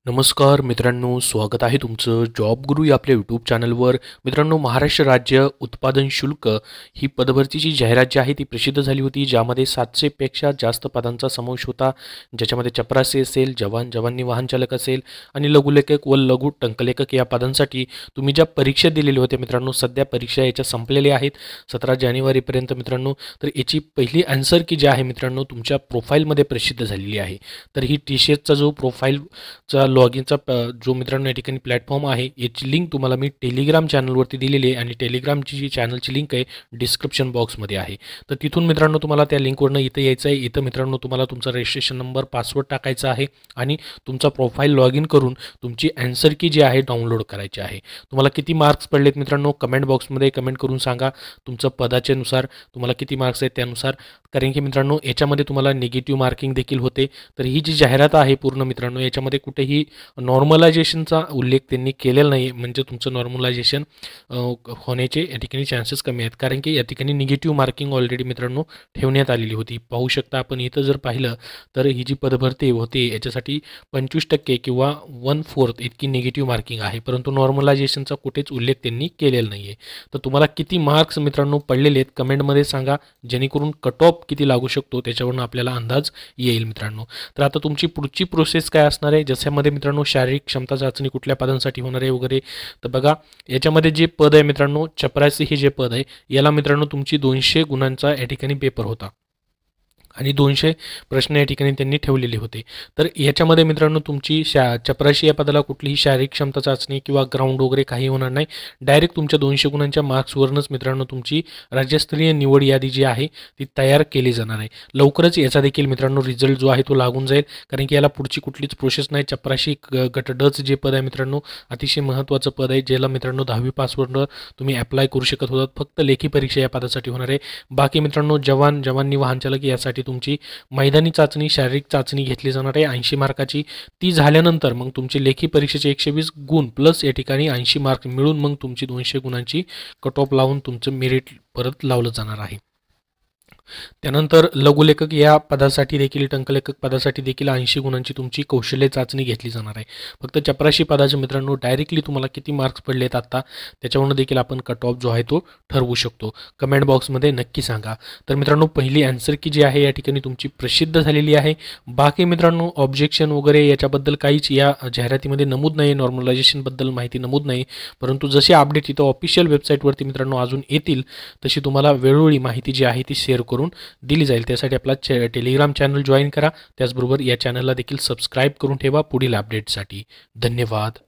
नमस्कार मित्रांनो, स्वागत आहे तुमचं जॉब गुरु या आपल्या यूट्यूब चॅनलवर. मित्रांनो, महाराष्ट्र राज्य उत्पादन शुल्क ही पदभरतीची जाहिरात जी आहे ती प्रसिद्ध झाली होती, ज्यामध्ये 700 पेक्षा जास्त पदांचा समावेश होता, ज्याच्यामध्ये चपरासी असेल, जवानी वाहन चालक असेल आणि लघुलेखक व लघु टंकलेखक या पदांसाठी तुम्ही ज्या परीक्षा दिलेल्या होत्या मित्रांनो, सध्या परीक्षा याच्या संपलेल्या आहेत 17 जानेवारीपर्यंत मित्रांनो. तर याची पहिली आन्सर की जी आहे मित्रांनो तुमच्या प्रोफाईलमध्ये प्रसिद्ध झालेली आहे. तर ही TCSचा जो प्रोफाईलचा लॉगिनचा जो मित्रांनो या ठिकाणी प्लॅटफॉर्म आहे, याची लिंक तुम्हाला मी टेलिग्राम चॅनलवरती दिलेली आहे आणि टेलिग्रामची जी चॅनलची लिंक आहे डिस्क्रिप्शन बॉक्समध्ये आहे. तर तिथून मित्रांनो तुम्हाला त्या लिंकवरनं इथं यायचं आहे. इथं मित्रांनो तुम्हाला तुमचा रजिस्ट्रेशन नंबर, पासवर्ड टाकायचा आहे आणि तुमचा प्रोफाईल लॉग इन करून तुमची आन्सर की जी आहे डाउनलोड करायची आहे. तुम्हाला किती मार्क्स पडलेत मित्रांनो कमेंट बॉक्समध्ये कमेंट करून सांगा. तुमचं पदाच्यानुसार तुम्हाला किती मार्क्स आहेत त्यानुसार, कारण की मित्रांनो याच्यामध्ये तुम्हाला निगेटिव्ह मार्किंग देखील होते. तर ही जी जाहिरात आहे पूर्ण मित्रांनो, याच्यामध्ये कुठेही नॉर्मलायझेशनचा उल्लेख त्यांनी केलेला नाही, म्हणजे तुमचं नॉर्मलायझेशन होण्याचे या ठिकाणी चान्सेस कमी आहेत, कारण की या ठिकाणी निगेटिव्ह मार्किंग ऑलरेडी मित्रांनो ठेवण्यात आलेली होती. पाहू शकता आपण इथं जर पाहिलं तर ही जी पदभरती होते याच्यासाठी 25% किंवा 1/4 इतकी निगेटिव्ह मार्किंग आहे, परंतु नॉर्मलायझेशनचा कुठेच उल्लेख त्यांनी केलेला नाही आहे. तर तुम्हाला किती मार्क्स मित्रांनो पडलेले आहेत कमेंटमध्ये सांगा, जेणेकरून कट ऑफ किती लागू शकतो त्याच्यावरून आपल्याला अंदाज येईल मित्रांनो. तर आता तुमची पुढची प्रोसेस काय असणार आहे, ज्याच्यामध्ये मित्रांनो शारीरिक क्षमता चाचणी कुठल्या पदांसाठी होणार आहे वगैरे. तर बघा याच्यामध्ये जे पद आहे मित्रांनो चपरासी हे जे पद आहे, याला मित्रांनो तुमची 200 गुणांचा या ठिकाणी पेपर होता आणि 200 प्रश्न या ठिकाणी त्यांनी ठेवलेले होते. तर याच्यामध्ये मित्रांनो तुमची चपराशी या पदाला कुठलीही शारीरिक क्षमता चाचणी किंवा ग्राउंड वगैरे काही होणार नाही. डायरेक्ट तुमच्या 200 गुणांच्या मार्क्सवरूनच मित्रांनो तुमची राज्यस्तरीय निवड यादी जी आहे ती तयार केली जाणार आहे. लवकरच याचा देखील मित्रांनो रिझल्ट जो आहे तो लागून जाईल, कारण की याला पुढची कुठलीच प्रोसेस नाही. चपराशी गट डच जे पद आहे मित्रांनो अतिशय महत्त्वाचं पद आहे, ज्याला मित्रांनो 10वी पासवरनं तुम्ही अप्लाय करू शकत होतात. फक्त लेखी परीक्षा या पदासाठी होणार आहे. बाकी मित्रांनो जवानी वाहन चालक यासाठी तुमची मैदानी चाचणी, शारीरिक चाचणी घेतली जाणार आहे 80 मार्काची. ती झाल्यानंतर मग तुमची लेखी परीक्षेचे 120 गुण प्लस या ठिकाणी 80 मार्क मिळून मग तुमची 200 गुणांची कट ऑफ लावून तुमचं मेरिट परत लावलं जाणार आहे. त्यानंतर लघुलेखक या पदासाठी देखील, टंकलेखक पदासाठी देखील 80 गुणांची तुमची कौशल्य चाचणी घेतली जाणार आहे. फक्त चपराशी पदाचे मित्रांनो डायरेक्टली तुम्हाला किती मार्क्स पडलेत आता त्याच्यावरून देखील आपण कट ऑफ जो आहे तो ठरवू शकतो. कमेंट बॉक्समध्ये नक्की सांगा. तर मित्रांनो पहिली आन्सर की जी आहे या ठिकाणी तुमची प्रसिद्ध झालेली आहे. बाकी मित्रांनो ऑब्जेक्शन वगैरे याच्याबद्दल काहीच या जाहिरातीमध्ये नमूद नाही, नॉर्मलायझेशनबद्दल माहिती नमूद नाही, परंतु जसे अपडेट इथं ऑफिशियल वेबसाईटवरती मित्रांनो अजून येतील तशी तुम्हाला वेळोवेळी माहिती जी आहे ती शेअर करून दिली जाईल. त्यासाठी आपला टेलिग्राम चॅनल जॉईन करा, त्याचबरोबर या चॅनलला देखील सबस्क्राईब करून ठेवा पुढील अपडेटसाठी. धन्यवाद.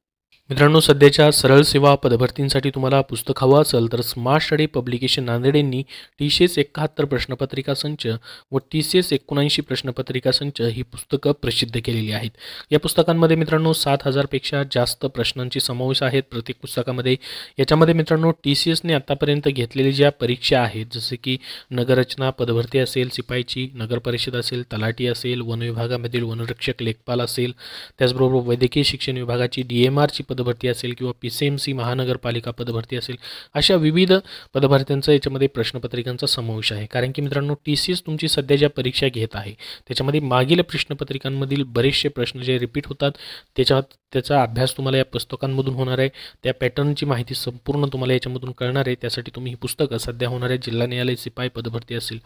मित्रांनो, सध्याच्या सरळ सेवा पदभरतींसाठी तुम्हाला पुस्तक हवं असेल तर स्मार्ट स्टडी पब्लिकेशन नांदेड यांनी TCS 71 प्रश्नपत्रिका संच व TCS 79 प्रश्नपत्रिका संच ही पुस्तकं प्रसिद्ध केलेली आहेत. या पुस्तकांमध्ये मित्रांनो 7000 पेक्षा जास्त प्रश्नांची समावेश आहेत प्रत्येक पुस्तकामध्ये. याच्यामध्ये मित्रांनो TCSने आतापर्यंत घेतलेल्या ज्या परीक्षा आहेत, जसे की नगररचना पदभरती असेल, शिपाईची, नगर परिषद असेल, तलाठी असेल, वन विभागामधील वनरक्षक लेखपाल असेल, त्याचबरोबर वैद्यकीय शिक्षण विभागाची DMRची पदभरती असेल किंवा PCMC महानगरपालिका पदभरती असेल, अशा विविध पदभरत्यांचा याच्यामध्ये प्रश्नपत्रिकांचा समावेश आहे. कारण की मित्रांनो TCS तुमची सध्या ज्या परीक्षा घेत आहे त्याच्यामध्ये मागील प्रश्नपत्रिकांमधील बरेचसे प्रश्न जे रिपीट होतात त्याचा अभ्यास तुम्हाला या पुस्तकांमधून होणार आहे. त्या पॅटर्नची माहिती संपूर्ण तुम्हाला याच्यामधून कळणार आहे. त्यासाठी तुम्ही ही पुस्तकं सध्या होणाऱ्या जिल्हा न्यायालय शिपाई पदभरती असेल,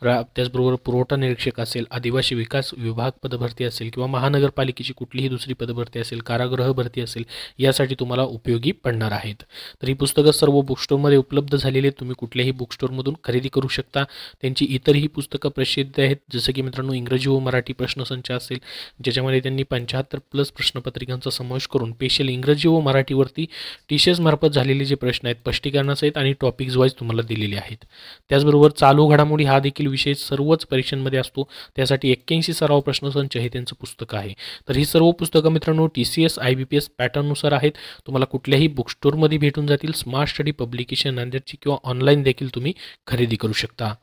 त्याचबरोबर पुरवठा निरीक्षक असेल, आदिवासी विकास विभाग पदभरती असेल किंवा महानगरपालिकेची कुठलीही दुसरी पदभरती असेल, कारागृह भरती असेल, यासाठी तुम्हाला उपयोगी पडणार आहेत. तर ही पुस्तकं सर्व बुकस्टोरमध्ये उपलब्ध झालेली आहेत. तुम्ही कुठल्याही बुकस्टोरमधून खरेदी करू शकता. त्यांची इतरही पुस्तकं प्रसिद्ध आहेत, जसं की मित्रांनो इंग्रजी व मराठी प्रश्नसंच असेल, ज्याच्यामध्ये त्यांनी 75+ प्रश्नपत्रिकांचा समावेश करून स्पेशल इंग्रजी व मराठीवरती TCS मार्फत झालेले जे प्रश्न आहेत स्पष्टीकरणासहित आणि टॉपिक्स वाईज तुम्हाला दिलेले आहेत. त्याचबरोबर चालू घडामोडी हा देखील विषय सर्वच परीक्षांमध्ये असतो, त्यासाठी 81 सराव प्रश्नसंच हे त्यांचं पुस्तक आहे. तर ही सर्व पुस्तकं मित्रांनो TCS IBPS पॅटर्ननुसार आहेत. तुम्हाला कुठल्याही बुकस्टोरमध्ये भेटून जातील. स्मार्ट स्टडी पब्लिकेशन नांदेडची किंवा ऑनलाईन देखील तुम्ही खरेदी करू शकता.